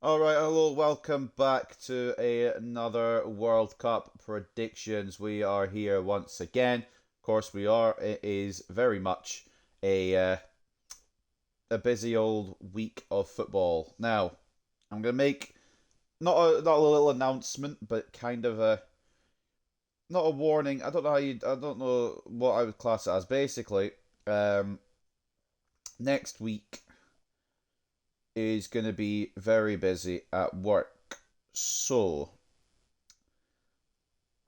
Alright, hello, welcome back to another World Cup predictions. We are here once again. Of course, we are. It is very much a busy old week of football. Now, I'm gonna make not a little announcement, but kind of a not a warning. I don't know what I would class it as. Basically, um, next week is going to be very busy at work. So,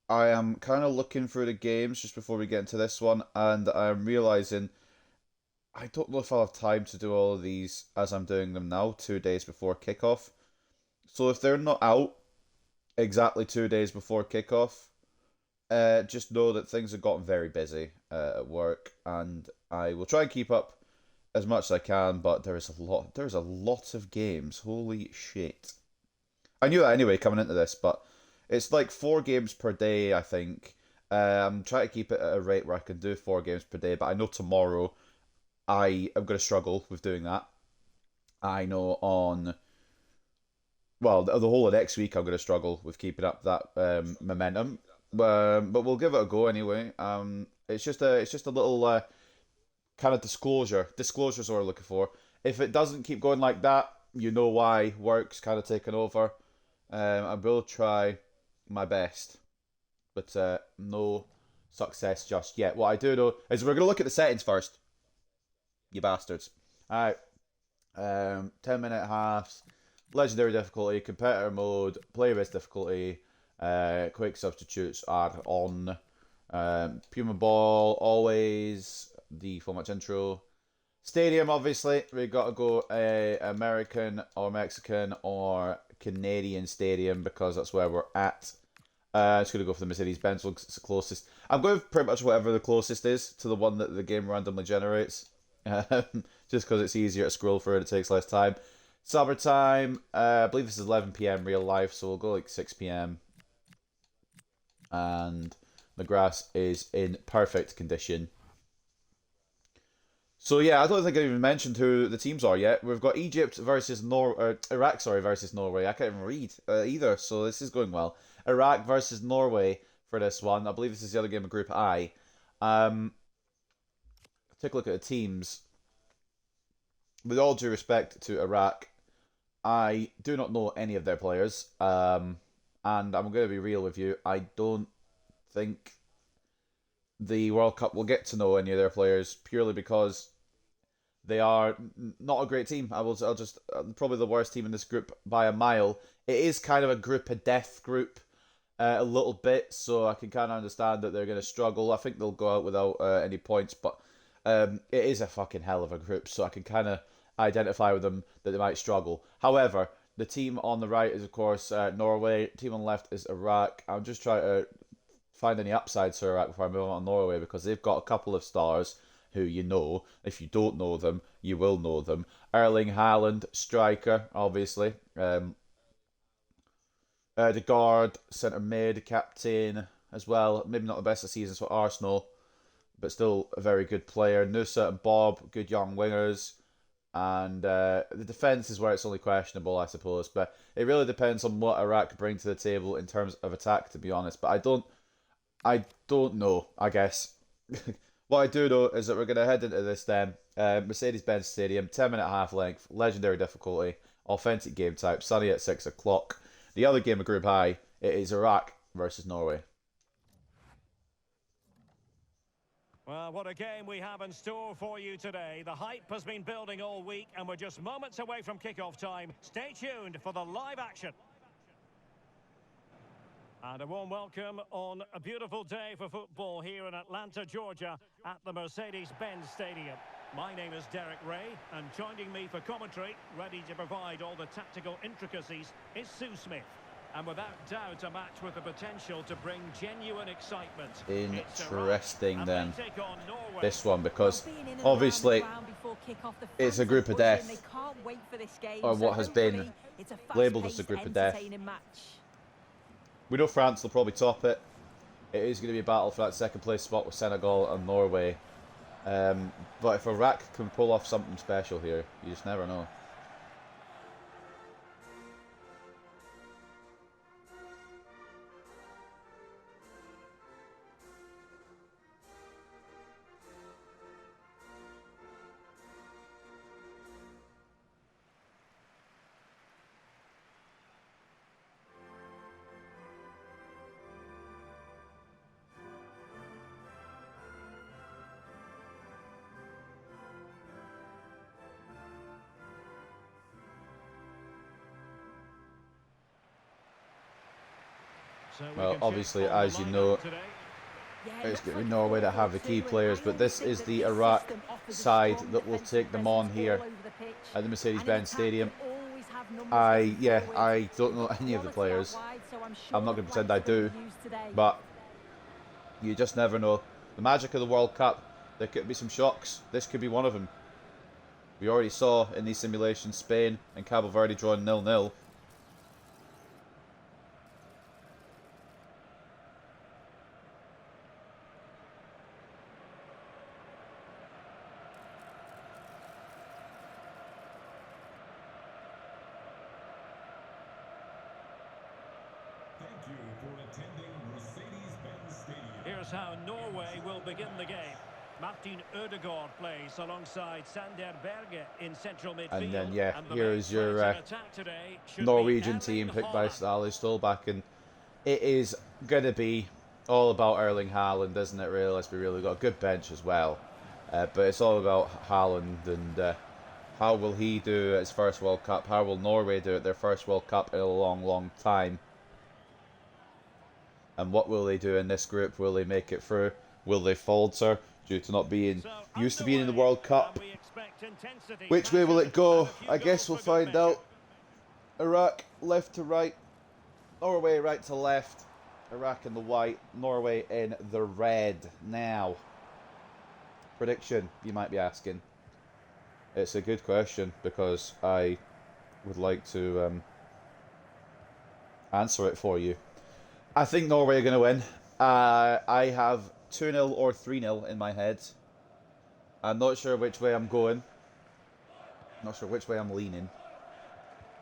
I am kind of looking through the games just before we get into this one, and I'm realizing I don't know if I'll have time to do all of these as I'm doing them now, 2 days before kickoff. So, if they're not out exactly 2 days before kickoff, just know that things have gotten very busy at work, and I will try and keep up as much as I can, but there is a lot. There's a lot of games. Holy shit! I knew that anyway coming into this, but it's like 4 games per day. I think I'm trying to keep it at a rate where I can do 4 games per day. But I know tomorrow I am going to struggle with doing that. I know on the whole of next week I'm going to struggle with keeping up that momentum. But we'll give it a go anyway. It's just a little kind of disclosure. Disclosure's what we're looking for. If it doesn't keep going like that, you know why. Work's kind of taken over. I will try my best, but no success just yet. What I do know is we're going to look at the settings first, you bastards. Alright, 10-minute halves, legendary difficulty, competitor mode, player-based difficulty, quick substitutes are on. Puma Ball, always, the full match intro. Stadium, obviously, we got to go American or Mexican or Canadian stadium because that's where we're at. Just going to go for the Mercedes-Benz one 'cause it's the closest. I'm going for pretty much whatever the closest is to the one that the game randomly generates. Just because it's easier to scroll through and it takes less time. Summertime, I believe this is 11 p.m. real life, so we'll go like 6 p.m. And the grass is in perfect condition. So yeah, I don't think I even mentioned who the teams are yet. We've got Egypt versus Iraq, sorry, versus Norway. I can't even read either, so this is going well. Iraq versus Norway for this one. I believe this is the other game of Group I. Take a look at the teams. With all due respect to Iraq, I do not know any of their players. And I'm going to be real with you. I don't think the World Cup will get to know any of their players purely because they are not a great team. I'll just probably the worst team in this group by a mile. It is kind of a group of death group, a little bit, so I can kind of understand that they're going to struggle. I think they'll go out without any points, but it is a fucking hell of a group, so I can kind of identify with them that they might struggle. However, the team on the right is of course Norway. Team on the left is Iraq. I'm just trying to find any upsides for Iraq before I move on to Norway because they've got a couple of stars who you know. If you don't know them, you will know them. Erling Haaland, striker, obviously. The guard, centre mid, captain as well. Maybe not the best of seasons for Arsenal, but still a very good player. Nusa and Bob, good young wingers. And the defence is where it's only questionable, I suppose. But it really depends on what Iraq bring to the table in terms of attack, to be honest. But I don't know, I guess. What I do know is that we're going to head into this then. Mercedes-Benz Stadium, 10-minute half length, legendary difficulty, authentic game type, sunny at 6 o'clock. The other game of Group I, it is Iraq versus Norway. Well, what a game we have in store for you today. The hype has been building all week, and we're just moments away from kickoff time. Stay tuned for the live action. And a warm welcome on a beautiful day for football here in Atlanta, Georgia, at the Mercedes-Benz Stadium. My name is Derek Ray, and joining me for commentary, ready to provide all the tactical intricacies, is Sue Smith. And without doubt, a match with the potential to bring genuine excitement. Interesting then, this one, because obviously it's a group of death, or what has been labelled as a group of death. We know France will probably top it. It is going to be a battle for that second place spot with Senegal and Norway. But if Iraq can pull off something special here, you just never know. So we Well, can check obviously, on the as you lineup know, today. it's going to be Norway that have the key players, but this is the Iraq side that will take them on here at the Mercedes-Benz Stadium. I don't know any of the players. I'm not going to pretend I do, but you just never know. The magic of the World Cup, there could be some shocks. This could be one of them. We already saw in these simulations Spain and Cabo Verde drawing 0-0. Thank you for attending Mercedes-Benz Stadium. Here's how Norway will begin the game. Martin Ødegaard plays alongside Sander Berge in central midfield. And then, yeah, And the here main is your threat in attack today should be Norwegian Erling team picked by Haaland. Ståle Stolbach, and it is going to be all about Erling Haaland, isn't it, really? Let's be real. We've got a good bench as well. But it's all about Haaland and how will he do at his first World Cup? How will Norway do at their first World Cup in a long, long time? And what will they do in this group? Will they make it through? Will they falter due to not being used to being in the World Cup? Which way will it go? I guess we'll find out. Iraq left to right, Norway right to left, Iraq in the white, Norway in the red. Now, prediction, you might be asking. It's a good question because I would like to answer it for you. I think Norway are going to win. I have 2-0 or 3-0 in my head. I'm not sure which way I'm going. Not sure which way I'm leaning.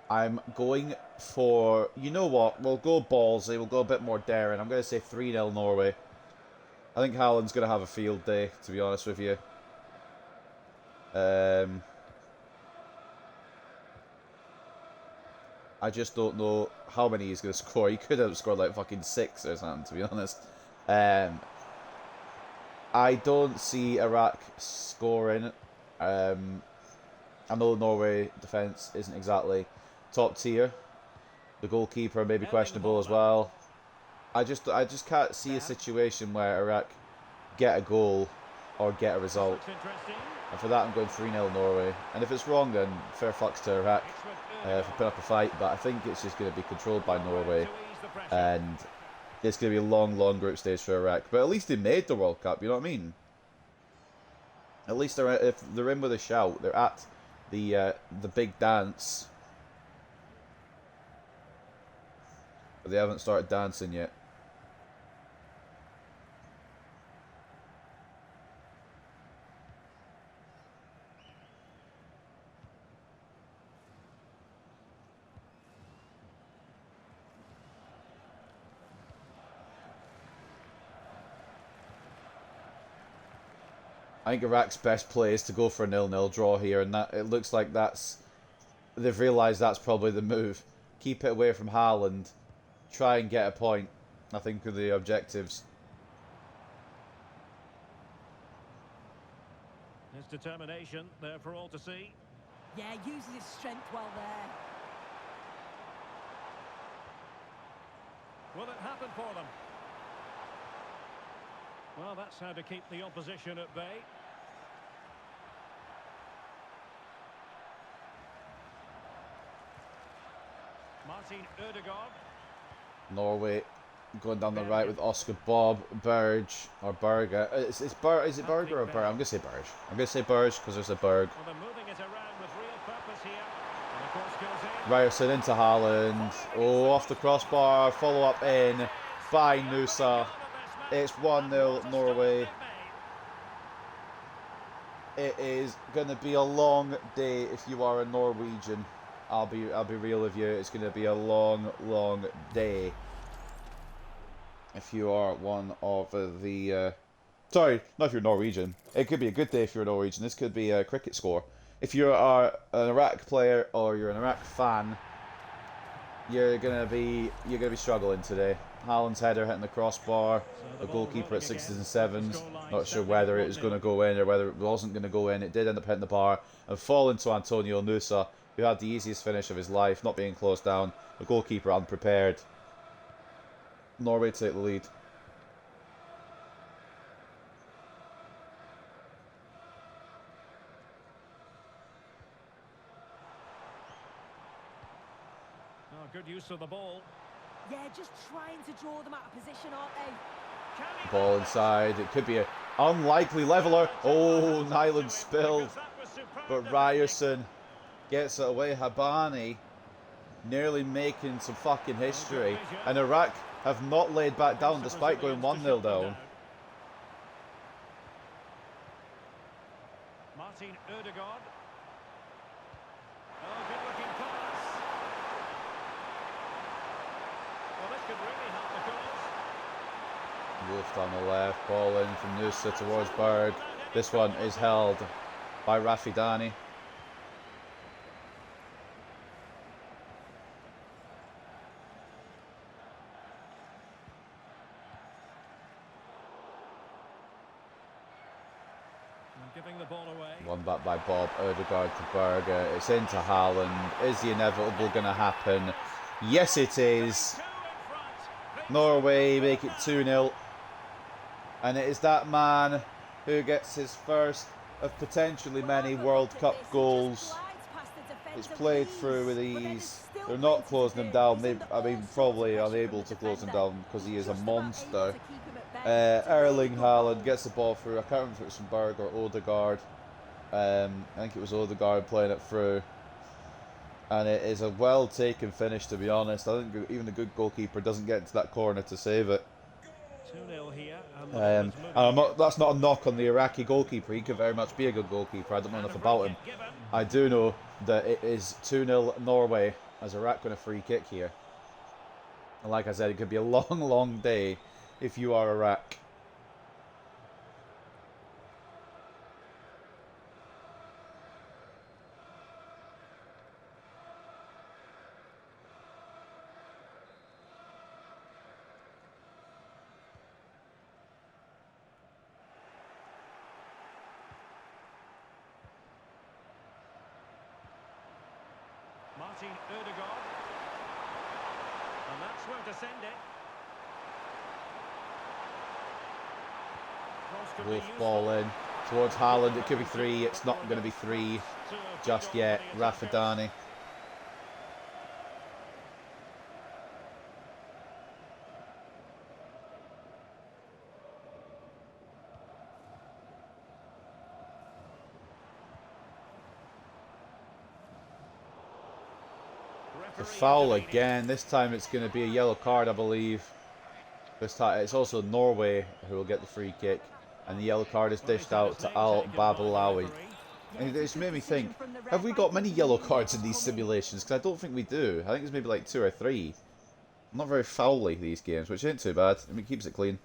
I'm going for... You know what? We'll go ballsy. We'll go a bit more daring. I'm going to say 3-0 Norway. I think Haaland's going to have a field day, to be honest with you. I just don't know how many he's going to score. He could have scored like fucking 6 or something, to be honest. I don't see Iraq scoring. I know Norway defence isn't exactly top tier. The goalkeeper may be questionable as well. I just can't see a situation where Iraq get a goal or get a result. And for that I'm going 3-0 Norway. And if it's wrong, then fair fucks to Iraq for putting up a fight. But I think it's just going to be controlled by Norway. And it's going to be a long, long group stage for Iraq. But at least they made the World Cup, you know what I mean? At least if they're in with a shout, they're at the big dance. But they haven't started dancing yet. I think Iraq's best play is to go for a 0-0 draw here, and that it looks like they've realised that's probably the move. Keep it away from Haaland, try and get a point. I think are the objectives. His determination there for all to see. Yeah, uses his strength well there. Will it happen for them? Well, that's how to keep the opposition at bay. Martin Ødegaard. Norway going down the right with Oscar Bob, Berge, or Berger. Is it Berger or Berg? I'm going to say Berge. I'm going to say Berge because there's a Berg. Well, they're moving it around with real purpose here. And of course goes in. Ryerson into Haaland. Oh, off the crossbar. Follow up in by Nusa. It's 1-0 Norway. It is going to be a long day if you are a Norwegian. I'll be real with you. It's going to be a long, long day if you are one of the... sorry, not if you're Norwegian. It could be a good day if you're a Norwegian. This could be a cricket score. If you are an Iraq player or you're an Iraq fan, you're gonna be struggling today. Haaland's header hitting the crossbar. The goalkeeper at 6s and 7s. Not sure whether it was going to go in or whether it wasn't going to go in. It did end up hitting the bar and falling to Antonio Nusa, who had the easiest finish of his life, not being closed down. The goalkeeper unprepared. Norway take the lead. Oh, good use of the ball. Yeah, just trying to draw them out of position, aren't they? Can he Ball inside. It could be an unlikely leveler. Oh, Nyland spilled. Because that was superb But defending. Ryerson gets it away. Habani nearly making some fucking history. And Iraq have not laid back down despite going 1-0 down. Martin Ødegaard. Oh, good looking pass. Well, this could really help the cause. Wolf on the left, ball in from Nusa towards Berg. This one is held by Rafidani. Giving the ball away. One back by Bob, Ødegaard to Berger. It's into Haaland. Is the inevitable going to happen? Yes, it is. Two in front. Norway make it 2-0. And it is that man who gets his first of potentially many World Cup goals. It's played through with ease. They're not closing him down. I mean, probably unable to close him down because he is a monster. Erling Haaland gets the ball through. I can't remember if it was from Berg or Odegaard. I think it was Odegaard playing it through. And it is a well taken finish, to be honest. I think even a good goalkeeper doesn't get into that corner to save it. 2-0 here. And that's not a knock on the Iraqi goalkeeper. He could very much be a good goalkeeper. I don't know enough about him. I do know that it is 2-0 Norway as Iraq win a free kick here. And like I said, it could be a long, long day if you are Iraq. Martin Ødegaard. And that's where to send it. Cross could be Wolf useful. ball in towards Haaland. It could be 3. It's not going to be 3 just yet. Rafidani. The foul again. This time it's going to be a yellow card, I believe. This time it's also Norway who will get the free kick, and the yellow card is dished out to Al Babalawi. And it's made me think: have we got many yellow cards in these simulations? Because I don't think we do. I think it's maybe like 2 or 3. Not very foul-y these games, which ain't too bad. I mean, it keeps it clean.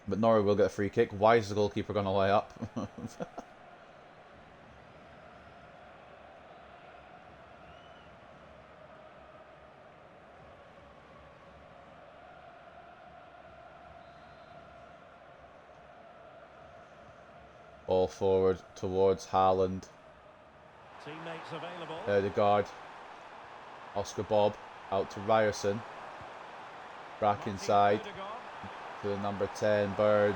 But Norway will get a free kick. Why is the goalkeeper going to lay up? Ball forward towards Haaland. Teammates available. Ødegaard. Oscar Bob out to Ryerson. Back Martin inside Ødegaard. to the number 10, Burge.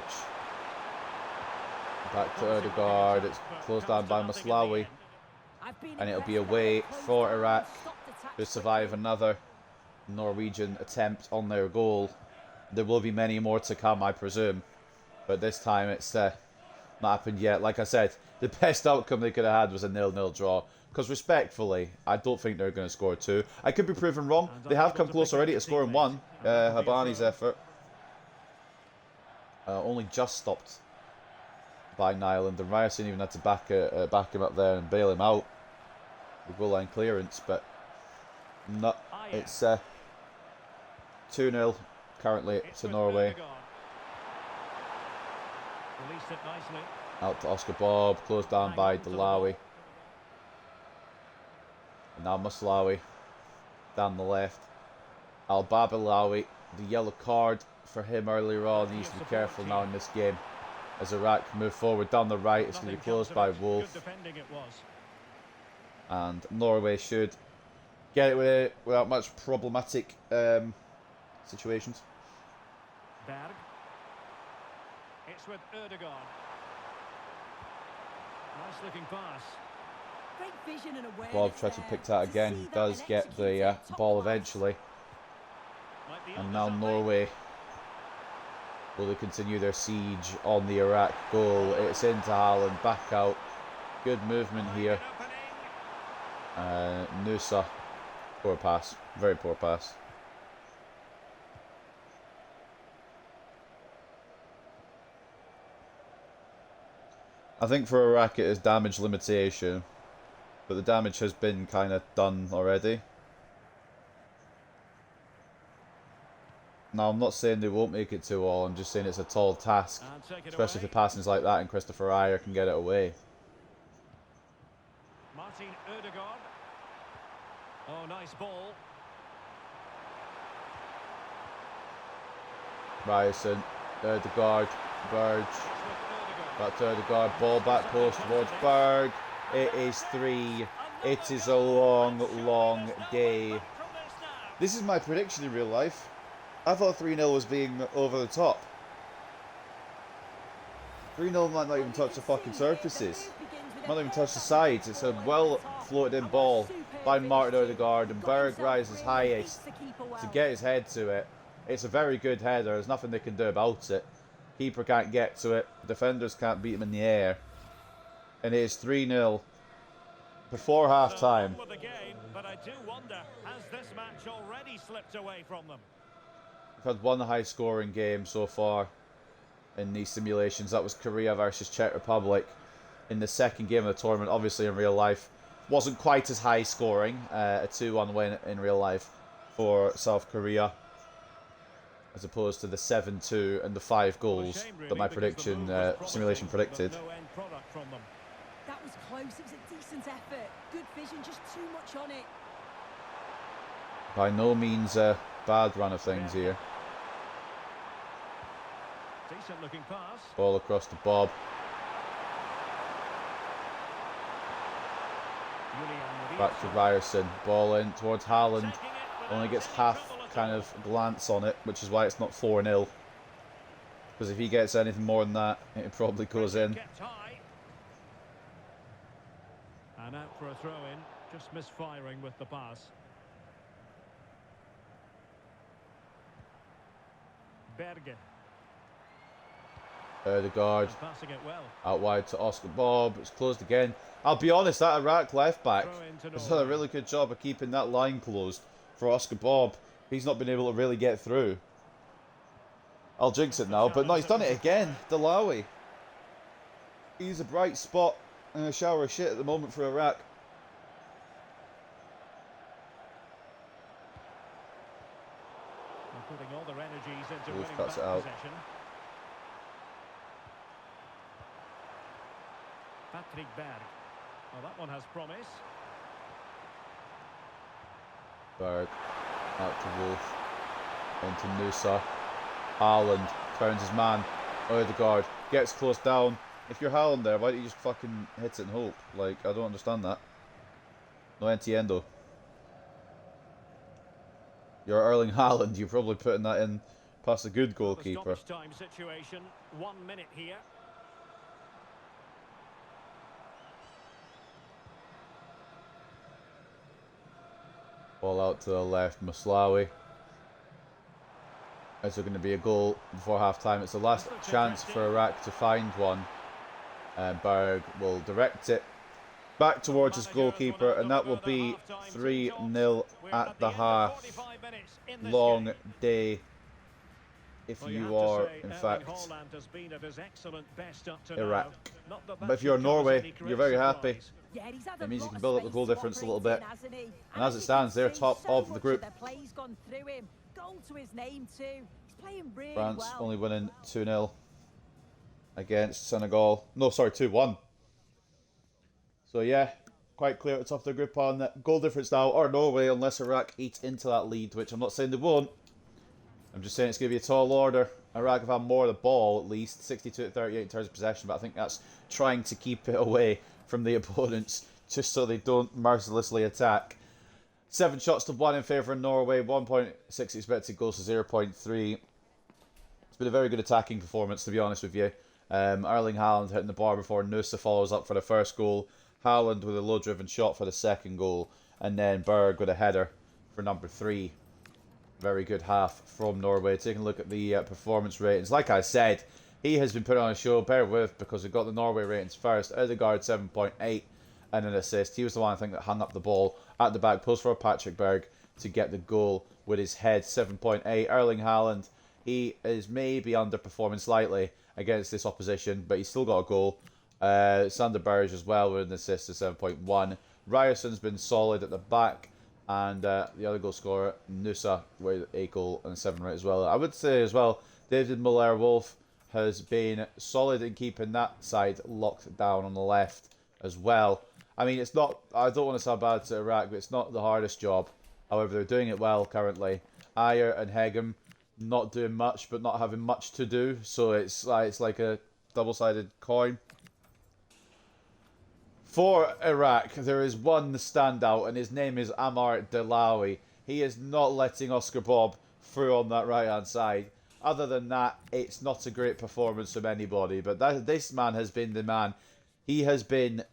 Back to Ødegaard. It's closed down by Maslawi. And it'll be away for Iraq to survive another Norwegian attempt on their goal. There will be many more to come, I presume. But this time it's not happened yet. Like I said, the best outcome they could have had was a 0-0 draw. Because respectfully, I don't think they're going to score 2. I could be proven wrong. They have come close already to scoring 1. Habani's effort. Only just stopped by Nyland. And Ryerson even had to back him up there and bail him out. The goal line clearance. But no, it's 2-0 currently to Norway. Released it nicely. Out to Oscar Bob, closed down by Dalawi. And now Maslawi down the left. Al Babalawi, the yellow card for him earlier on. He needs to be careful now in this game. As Iraq move forward down the right, it's going to be closed by Wolf. Good defending it was. And Norway should get it without much problematic situations. Berg. It's with Ødegaard. Nice looking pass. Great vision and awareness. Bob tries to pick that again. He does get the ball eventually. And now Norway, will they continue their siege on the Iraq goal? It's into Haaland, back out. Good movement here. Nusa, poor pass, very poor pass. I think for Iraq it is damage limitation, but the damage has been kind of done already. Now, I'm not saying they won't make it 2-2, I'm just saying it's a tall task, especially if the passing's like that and Christopher Ajer can get it away. Martin Ødegaard. Oh, nice ball. Ryerson, Ødegaard, Berg, back to Ødegaard, ball back post towards Berg. It is 3. It is a long, long day. This is my prediction in real life. I thought 3-0 was being over the top. 3-0 might not even touch the fucking surfaces. Might not even touch the sides. It's a well floated in ball by Martin Ødegaard, and Berg rises highest to get his head to it. It's a very good header. There's nothing they can do about it. Keeper can't get to it. Defenders can't beat him in the air. And it is 3-0 before half time. But I do wonder, has this match already slipped away from them? We've had one high scoring game so far in these simulations. That was Korea versus Czech Republic in the second game of the tournament. Obviously in real life wasn't quite as high scoring. A 2-1 win in real life for South Korea, as opposed to the 7-2 and the 5 goals that my prediction simulation predicted. That was close. It was a decent effort. Good vision, just too much on it. By no means a bad run of things here. Decent looking pass. Ball across to Bob. Back to Ryerson. Ball in towards Haaland. Only gets half kind of glance on it, which is why it's not 4-0. Because if he gets anything more than that, it probably goes in. And out for a throw-in. Just misfiring with the pass. Berge. Ødegaard out wide to Oscar Bob. It's closed again. I'll be honest, that Iraq left back has done a really good job of keeping that line closed for Oscar Bob. He's not been able to really get through. I'll jinx it now, but no, he's done it again. Dalawi. He's a bright spot in a shower of shit at the moment for Iraq. Putting all their energies into Wolf winning cuts back it out. possession. Patrick Berg. Well, that one has promise. Berg out to Wolf. Into Nusa. Haaland turns his man. Ødegaard gets close down. If you're Haaland there, why don't you just fucking hit it and hope? Like, I don't understand that. No entiendo. You're Erling Haaland, you're probably putting that in past a good goalkeeper. Time situation. 1 minute here. Ball out to the left, Maslawi. Is there going to be a goal before half time? It's the last chance for Iraq to find one. And Berg will direct it back towards his goalkeeper, and that will be 3-0 at the half. Long day if you are, in fact, Iraq. But if you're Norway, you're very happy. That means you can build up the goal difference a little bit. And as it stands, they're top of the group. France only winning 2-0 against Senegal. No, sorry, 2-1. So yeah, quite clear at the top of the group on goal difference now, or Norway, unless Iraq eats into that lead, which I'm not saying they won't. I'm just saying it's going to be a tall order. Iraq have had more of the ball, at least, 62-38 in terms of possession, but I think that's trying to keep it away from the opponents, just so they don't mercilessly attack. 7 shots to 1 in favour of Norway, 1.6 expected goals to 0.3. It's been a very good attacking performance, to be honest with you. Erling Haaland hitting the bar before Nusa follows up for the first goal. Haaland with a low-driven shot for the second goal. And then Berg with a header for number 3. Very good half from Norway. Taking a look at the performance ratings. Like I said, he has been putting on a show. Bear with, because we've got the Norway ratings first. Ødegaard 7.8 and an assist. He was the one, I think, that hung up the ball at the back post for Patrick Berg to get the goal with his head. 7.8. Erling Haaland, he is maybe underperforming slightly against this opposition, but he's still got a goal. Sander Berge as well with an assist of 7.1. Ryerson's been solid at the back. And the other goal scorer, Nusa, with a goal and 7 right as well. I would say as well, David Muller-Wolf has been solid in keeping that side locked down on the left as well. I mean, it's not, I don't want to sound bad to Iraq, but it's not the hardest job. However, they're doing it well currently. Ayer and Hegem not doing much, but not having much to do. So it's like a double-sided coin. For Iraq, there is one standout, and his name is Amar Delawi. He is not letting Oscar Bob through on that right-hand side. Other than that, it's not a great performance from anybody. But this man has been the man. He has been,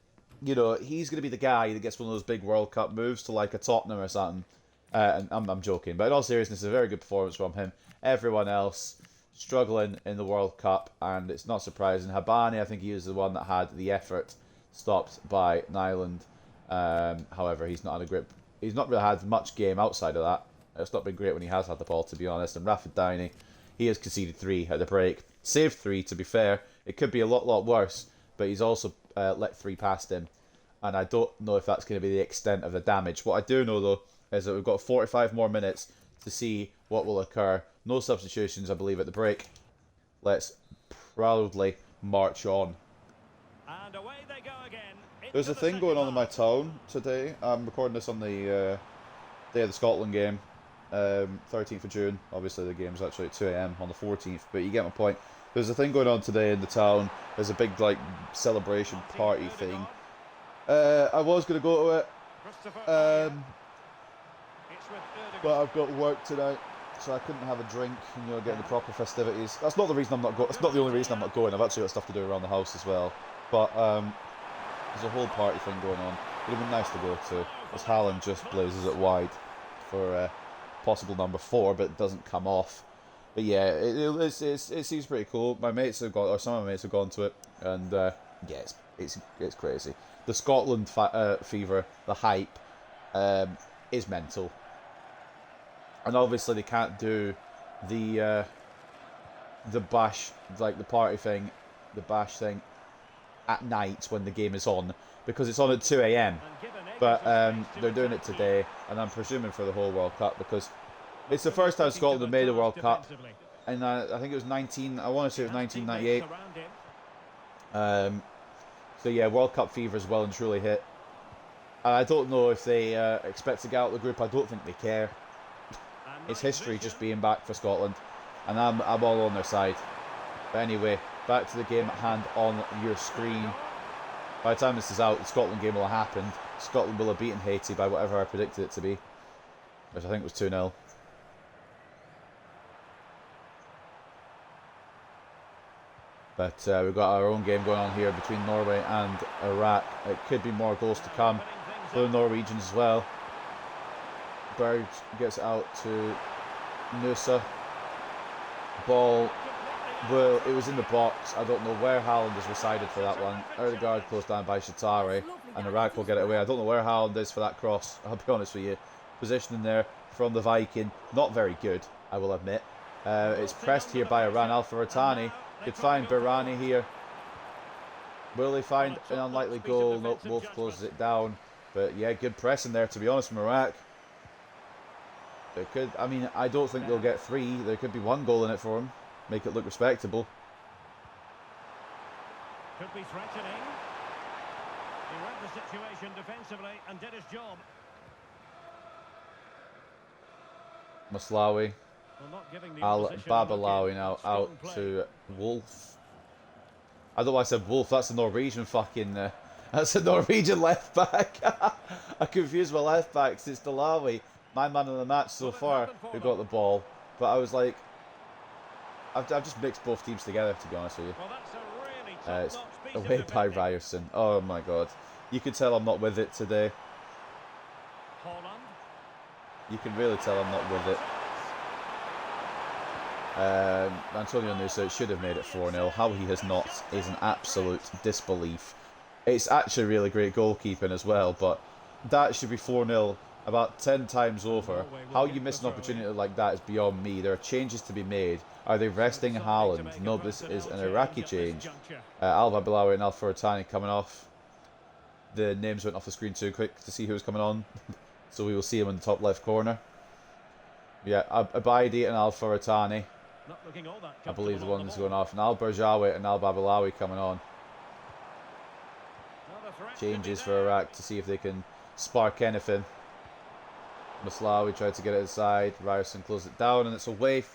you know, he's going to be the guy that gets one of those big World Cup moves to like a Tottenham or something. And I'm joking, but in all seriousness, it's a very good performance from him. Everyone else struggling in the World Cup, and it's not surprising. Habani, I think he was the one that had the effort stopped by Nyland. However, he's not really had much game outside of that. It's not been great when he has had the ball, to be honest. And Rafa Downey, he has conceded 3 at the break. Saved 3, to be fair. It could be a lot worse, but he's also let 3 past him. And I don't know if that's going to be the extent of the damage. What I do know, though, is that we've got 45 more minutes to see what will occur. No substitutions, I believe, at the break. Let's proudly march on. And away they go again. There's a thing going on in my town today. I'm recording this on the day of the Scotland game, 13th of June. Obviously, the game's actually at 2 AM on the 14th, but you get my point. There's a thing going on today in the town. There's a big like celebration party thing. I was going to go to it, but I've got work tonight, so I couldn't have a drink and get in the proper festivities. That's not the reason I'm not going. It's not the only reason I'm not going. I've actually got stuff to do around the house as well. But there's a whole party thing going on. It would have been nice to go to, as Haaland just blazes it wide for possible number 4, but it doesn't come off. But yeah, it seems pretty cool. My mates have gone, or some of my mates have gone to it, and yeah, it's crazy. The Scotland fever, the hype, is mental. And obviously they can't do the bash, like the party thing, the bash thing, at night when the game is on, because it's on at 2 AM. But they're doing it today, and I'm presuming for the whole World Cup, because it's the first time Scotland have made a World Cup, and I think it was 1998. So yeah, World Cup fever is well and truly hit. And I don't know if they expect to get out of the group. I don't think they care. It's history just being back for Scotland, and I'm all on their side. But anyway, back to the game at hand on your screen. By the time this is out, the Scotland game will have happened. Scotland will have beaten Haiti by whatever I predicted it to be, which I think was 2-0. But we've got our own game going on here between Norway and Iraq. It could be more goals to come for the Norwegians as well. Berg gets it out to Nusa. Ball, well, it was in the box. I don't know where Haaland is resided for that one. Ødegaard closed down by Shatari, and Iraq will get it away. I don't know where Haaland is for that cross, I'll be honest with you. Positioning there from the Viking, not very good, I will admit. It's pressed here by Iran. Al-Faratani could find Birani here. Will they find an unlikely goal? Nope, Wolf closes it down. But yeah, good pressing there, to be honest, from Iraq. There could, I mean, I don't think they'll get 3. There could be 1 goal in it for them. Make it look respectable. Could be threatening. He read the situation defensively and did his job. Maslawi. Well, not giving the Babalawi now out to Wolf. I don't know why I said Wolf. That's the Norwegian fucking That's a Norwegian left back. I confused my left backs. It's Delawi, my man of the match so far, who got the ball. But I was like, I've just mixed both teams together, to be honest with you. Well, that's a really It's top-notch piece of away by defending. Ryerson. Oh my god. You can tell I'm not with it today. Holland. You can really tell I'm not with it. Antonio Nusa should have made it 4-0. How he has not is an absolute disbelief. It's actually really great goalkeeping as well, but that should be 4-0 about 10 times over. How you miss an opportunity like that is beyond me. There are changes to be made. Are they resting Haaland? No, this is an Iraqi change. Alba Bilawi and Al Furatani coming off. The names went off the screen too quick to see who was coming on. So we will see him in the top left corner. Yeah, Abidi and Al Furatani. Not looking all that I believe the comfortable on ones the going ball. off. And Al Berjawi and Al Babilawi coming on. Another threat could Changes be for there. Iraq to see if they can spark anything. Maslawi tried to get it inside. Ryerson closed it down, and it's away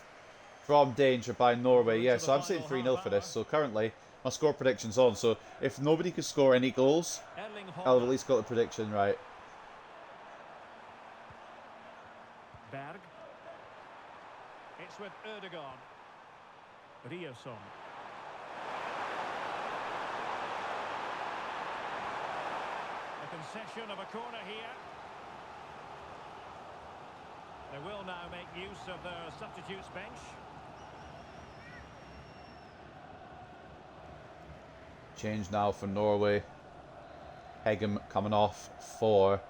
from danger by Norway. Yeah, so I'm saying 3-0 for this. So currently, my score prediction's on. So if nobody could score any goals, Erling I'll have at Haaland. least got the prediction right. Berg. It's with Ødegaard. Riosson. A concession of a corner here. They will now make use of their substitutes bench. Change now for Norway. Hegem coming off for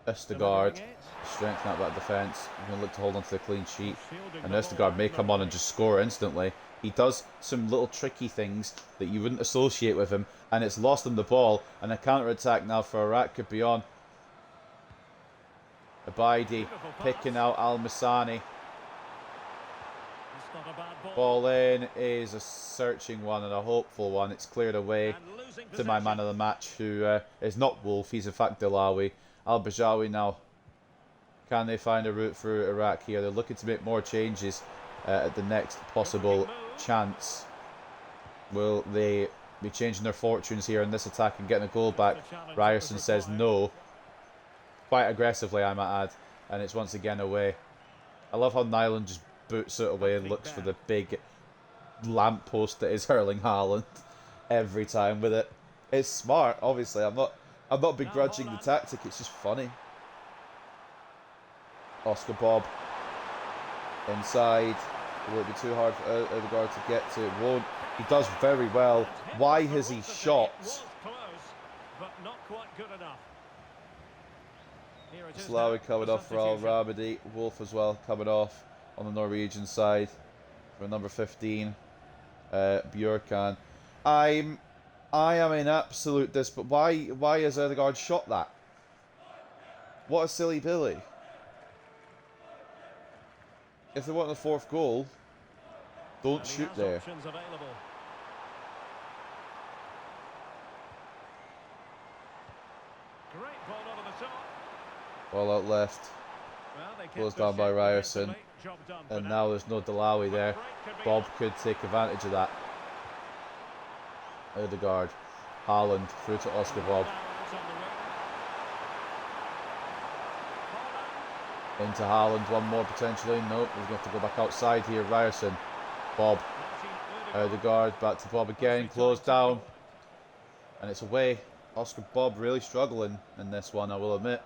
Østegard. Delivering it. Strengthen out that defence. I'm going to look to hold on to the clean sheet. Shielding And the Østegard ball may back come on and Norway. just score instantly. He does some little tricky things that you wouldn't associate with him, and it's lost him the ball. And a counter-attack now for Iraq could be on. Abidi Beautiful pass. picking out Al-Masani. It's not a bad ball. Ball in is a searching one and a hopeful one. It's cleared away And losing to my man of the match, who is not Wolf. He's in fact Delawi. Al-Bajawi now. Can they find a route through Iraq here? They're looking to make more changes at the next possible chance. Will they be changing their fortunes here in this attack and getting a goal back? Ryerson says no. Quite aggressively, I might add. And it's once again away. I love how Nyland just boots it away and looks for the big lamppost that is Erling Haaland every time with it. It's smart, obviously. I'm not begrudging the tactic, it's just funny. Oscar Bob inside. Will it be too hard for Ødegaard to get to? It won't. He does very well. Why has he shot? Was close, but not quite good enough. Here it is Slawi now, coming the off for Al substitution. Rabidi. Wolf as well coming off on the Norwegian side for number 15. Björkan. I am in absolute but why has Ødegaard shot that? What a silly Billy. If they want the fourth goal, don't And he shoot has there. options available. Great ball over the top. Ball out left. Well, they kept Closed their down by shape Ryerson. defensively. Job done for And now. now there's no Delawi there. Bob could take advantage of that. Ødegaard. Haaland through to Oscar Bob. Balance on the wing. Into Haaland, one more potentially. Nope, he's going to have to go back outside here. Ryerson. Bob. Ødegaard, back to Bob again. Closed down. And it's away. Oscar Bob really struggling in this one, I will admit.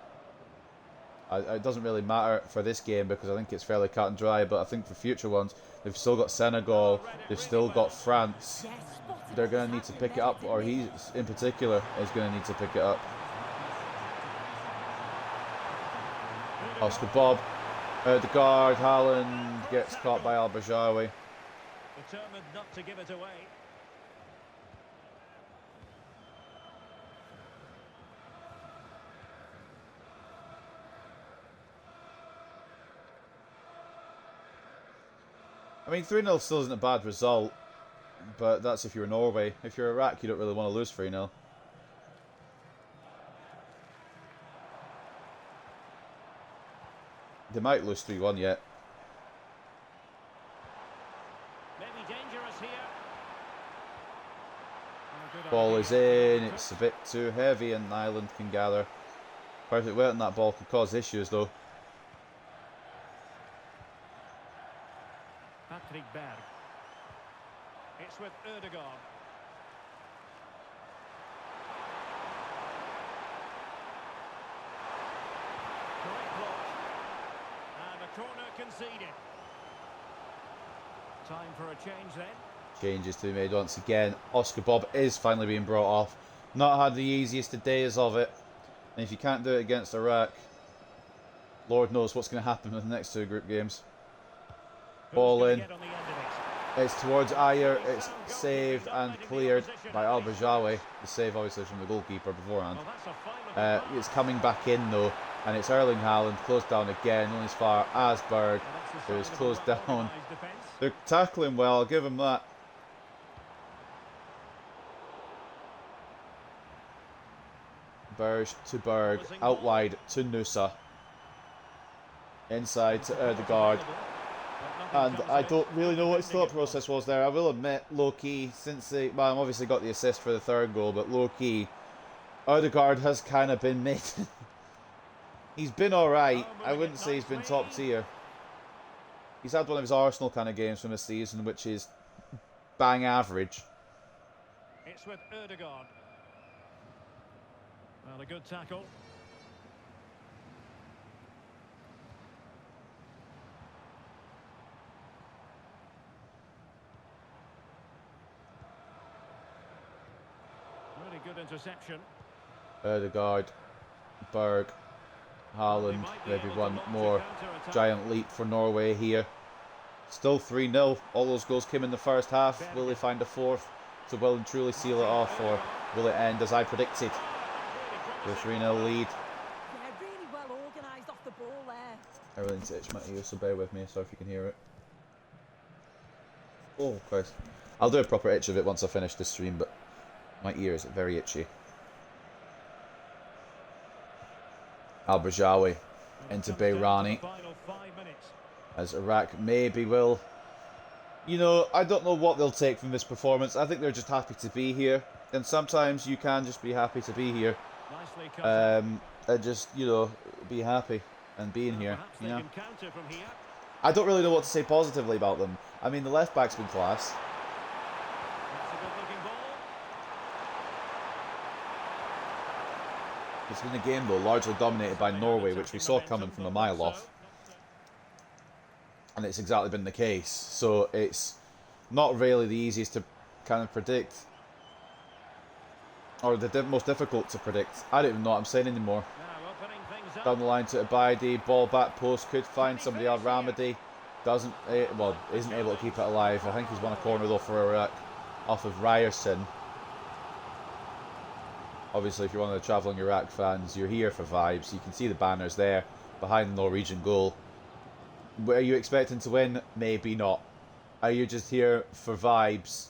It doesn't really matter for this game because I think it's fairly cut and dry, but I think for future ones, they've still got Senegal, they've still got France. Yes, spotted They're what's going to need to happening pick it there, up, didn't or they? he in particular is going to need to pick it up. Oscar Bob, Ødegaard, Haaland gets caught by Al-Bajawi. Determined not to give it away. I mean, 3-0 still isn't a bad result, but that's if you're Norway. If you're Iraq, you don't really want to lose 3-0. They might lose 3-1 yet. Maybe dangerous here. Good Ball idea. is in. It's a bit too heavy, and Ireland can gather perfect weight on that ball. Could cause issues though. Patrick Berg. It's with Ødegaard. Great block. And a corner conceded. Time for a change then. Changes to be made once again. Oscar Bob is finally being brought off. Not had the easiest of days of it. And if you can't do it against Iraq, Lord knows what's going to happen in the next two group games. Who's Ball gonna in. get on the end of it? It's towards Ayer. It's saved and cleared by Al Bajawi. The save obviously from the goalkeeper beforehand. Well, that's a final It's coming back in though. And it's Erling Haaland closed down again. Only as far as Berg, Well, that's the who is sign of a closed down. well-organised defence. They're tackling well, I'll give him that. Berg to Berg, out wide to Nusa. Inside to Ødegaard. And I don't really know what his thought process was there. I will admit, low-key, since they... Well, I've obviously got the assist for the third goal, but low-key, Ødegaard has kind of been mid. He's been alright. I wouldn't say he's been top tier. He's had one of his Arsenal kind of games from this season, which is bang average. It's with Ødegaard. Well, a good tackle. Really good interception. Ødegaard, Berg, Haaland, maybe one more giant leap for Norway here. Still 3-0. All those goals came in the first half. Will they find a fourth to well and truly seal it off, or will it end as I predicted? The 3-0 lead. Yeah, really well organised off the ball there. Everything's itch my ears, so bear with me. Sorry if you can hear it. Oh, Christ. I'll do a proper itch of it once I finish this stream, but my ears are very itchy. Al Bajawi into Bayrani. As Iraq maybe will. You know, I don't know what they'll take from this performance. I think they're just happy to be here. And sometimes you can just be happy to be here. And just, you know, be happy and being here, you know. I don't really know what to say positively about them. I mean, the left back's been class. It's been a game, though, largely dominated by Norway, which we saw coming from a mile off. And it's exactly been the case. So it's not really the easiest to kind of predict. Or the most difficult to predict. I don't even know what I'm saying anymore. Down the line to Abidi, ball back post, could find somebody. Al Ramadi doesn't, well, isn't able to keep it alive. I think he's won a corner though for Iraq off of Ryerson. Obviously, if you're one of the travelling Iraq fans, you're here for vibes. You can see the banners there behind the Norwegian goal. Are you expecting to win? Maybe not. Are you just here for vibes?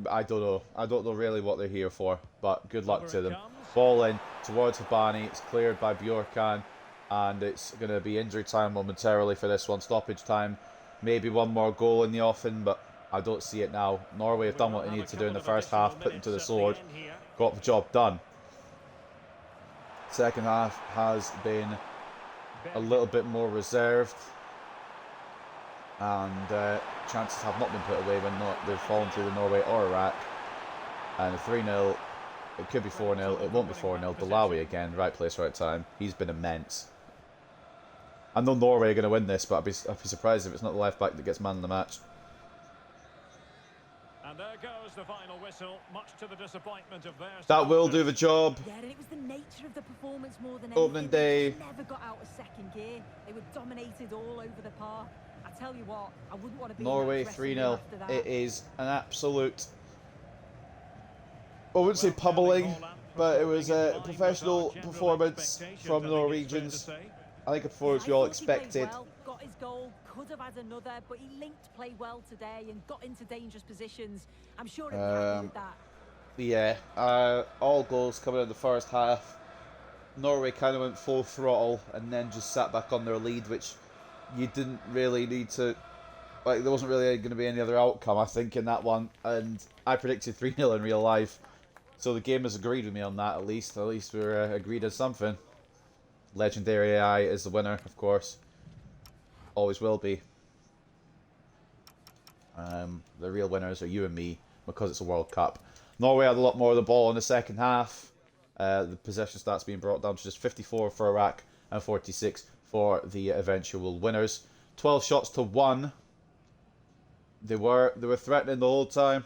I don't know. I don't know really what they're here for, but good luck to them. Ball in towards Habani. It's cleared by Bjorkan, and it's going to be injury time momentarily for this one. Stoppage time. Maybe one more goal in the offing, but I don't see it now. Norway have done what they needed to do in the first half, put them to the sword, got the job done. Second half has been a little bit more reserved, and chances have not been put away when they've fallen to the Norway or Iraq. And a 3-0, it could be 4-0, it won't be 4-0. Balawi again, right place, right time. He's been immense. I know Norway are going to win this, but I'd be surprised if it's not the left back that gets man of the match. And there goes the final whistle, much to the disappointment of their That will do the job. Yeah, and it was the nature of the performance more than Opening anything. day. They just never got out of second gear. They were dominated all over the park. I tell you what, I wouldn't want to be Norway in that dressing 3-0. room after that. It is an absolute, I wouldn't say pummeling, but it was a professional performance from the Norwegians. I think a performance we all I thought he played expected. well, got his goal, could have had another, but he linked play well today and got into dangerous positions. I'm sure he'll be happy with that. Yeah, all goals coming in the first half. Norway kind of went full throttle and then just sat back on their lead, which you didn't really need to like there wasn't really going to be any other outcome, I think, in that one, and I predicted 3-0 in real life, so the game has agreed with me on that. At least we're agreed on something. Legendary AI is the winner, of course, always will be. The real winners are you and me because it's a World Cup. Norway had a lot more of the ball in the second half. The possession stats being brought down to just 54 for Iraq and 46 for the eventual winners. 12 shots to 1. They were threatening the whole time.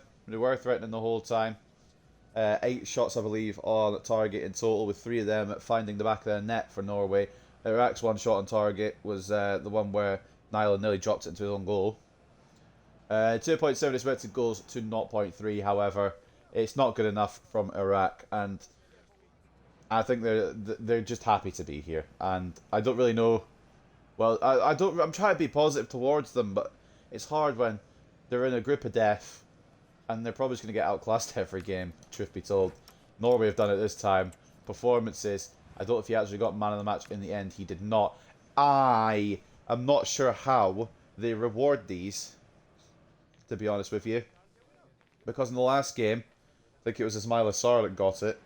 8 shots, I believe, on target in total, with 3 of them finding the back of their net for Norway. Iraq's 1 shot on target was the one where Nyland nearly dropped it into his own goal. 2.7 expected goals to 0.3, however, it's not good enough from Iraq, and I think they're just happy to be here. And I don't really know. Well, I'm trying to be positive towards them, but it's hard when they're in a group of death, and they're probably just going to get outclassed every game, truth be told. Norway have done it this time. Performances, I don't know if he actually got man of the match in the end. He did not. I am not sure how they reward these, to be honest with you. Because in the last game, I think it was Ismaila Sarr that got it,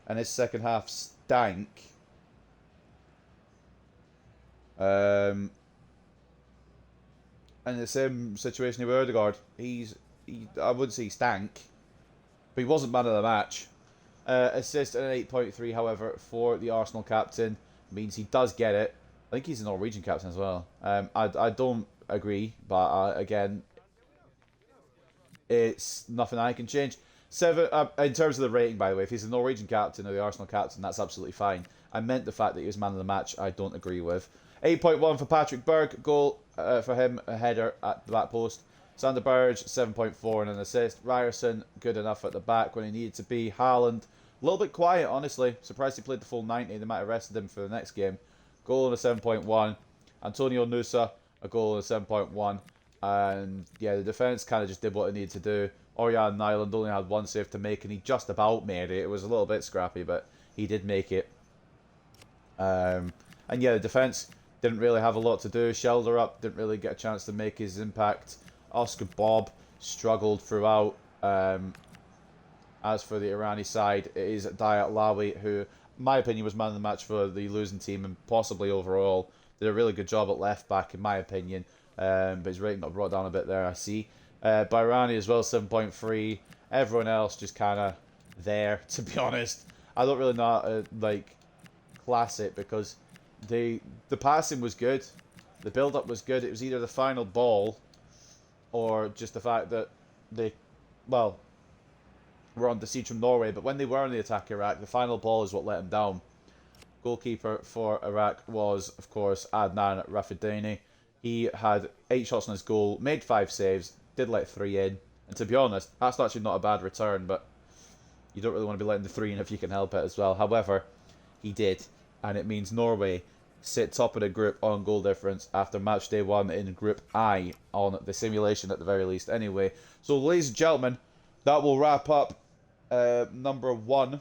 and his second half stank. And the same situation with Ødegaard. I wouldn't say he stank, but he wasn't man of the match. Assist and an 8.3, however, for the Arsenal captain means he does get it. I think he's a Norwegian captain as well. I don't agree, but again, it's nothing I can change. 7 in terms of the rating, by the way. If he's a Norwegian captain or the Arsenal captain, that's absolutely fine. I meant the fact that he was man of the match. I don't agree with. 8.1 for Patrick Berg, goal for him, a header at the back post. Sander Berge, 7.4 and an assist. Ryerson, good enough at the back when he needed to be. Haaland, a little bit quiet, honestly. Surprised he played the full 90. They might have rested him for the next game. Goal and a 7.1. Antonio Nusa, a goal and a 7.1. And yeah, the defence kind of just did what it needed to do. Orjan Nyland only had 1 save to make, and he just about made it. It was a little bit scrappy, but he did make it. And yeah, the defence didn't really have a lot to do. Shelder didn't really get a chance to make his impact. Oscar Bob struggled throughout. As for the Irani side, it is Dayat Lawi, who, in my opinion, was man of the match for the losing team and possibly overall. Did a really good job at left back, in my opinion. But his rating got brought down a bit there, I see. Bayrani as well, 7.3. Everyone else just kind of there, to be honest. I don't really know how to, class it, because the passing was good. The build-up was good. It was either the final ball or just the fact that they, were on the siege from Norway. But when they were on the attack Iraq, the final ball is what let them down. Goalkeeper for Iraq was, of course, Adnan Rafidani. He had 8 shots on his goal, made 5 saves, did let 3 in. And to be honest, that's actually not a bad return, but you don't really want to be letting the 3 in if you can help it as well. However, he did, and it means Norway sit top of the group on goal difference after match day 1 in Group I, on the simulation at the very least anyway. So ladies and gentlemen, that will wrap up number 1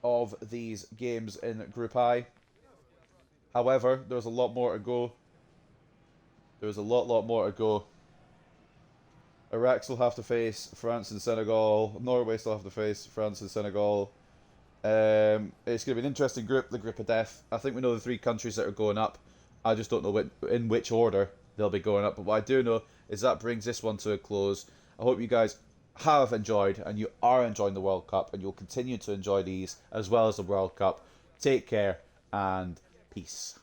of these games in Group I. However, there's a lot more to go. There's a lot more to go. Iraq still have to face France and Senegal. Norway still have to face France and Senegal. It's going to be an interesting group, the group of death. I think we know the 3 countries that are going up. I just don't know in which order they'll be going up. But what I do know is that brings this one to a close. I hope you guys have enjoyed, and you are enjoying the World Cup, and you'll continue to enjoy these as well as the World Cup. Take care, and peace.